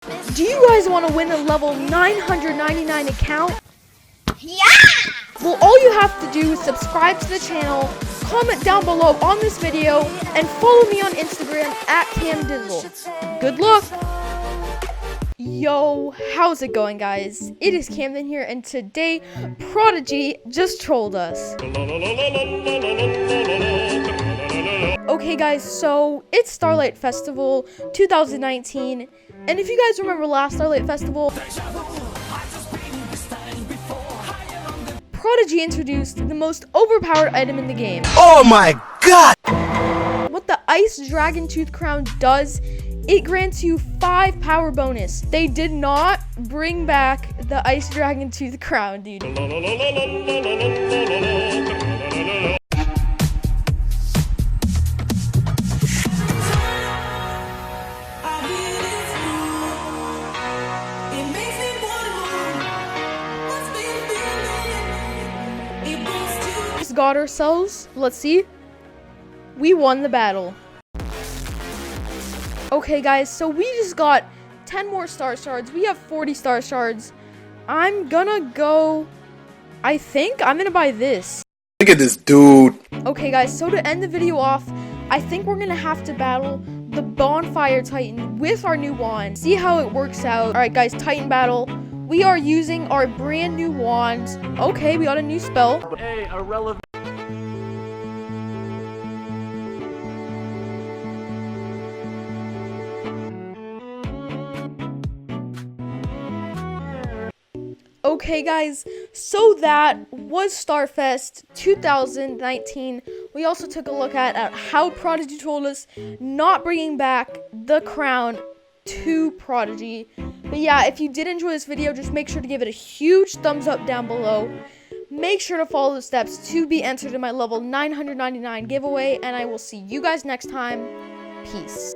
Do you guys want to win a level 999 account? Yeah! Well, all you have to do is subscribe to the channel, comment down below on this video, and follow me on Instagram at Camden. Good luck! Yo, how's it going, guys? It is Camden here, and today, Prodigy just trolled us. Okay, guys, so it's Starlight Festival 2019, and if you guys remember last Starlight Festival, Prodigy introduced the most overpowered item in the game. Oh my god! What the Ice Dragon Tooth Crown does, it grants you 5 power bonus. They did not bring back the Ice Dragon Tooth Crown, dude. Just got ourselves, let's see, we won the battle. Okay, guys, so we just got 10 more star shards. We have 40 star shards. I'm gonna go, I think I'm gonna buy this. Look at this dude. Okay, guys, so to end the video off, I think we're gonna have to battle the Bonfire Titan with our new wand. See how it works out. All right, guys, Titan battle. We are using our brand new wands. Okay, we got a new spell. Hey, irrelevant. Okay, guys, so that was Starfest 2019. We also took a look at how Prodigy told us not bringing back the crown to Prodigy. But yeah, if you did enjoy this video, just make sure to give it a huge thumbs up down below. Make sure to follow the steps to be entered in my level 999 giveaway, and I will see you guys next time. Peace.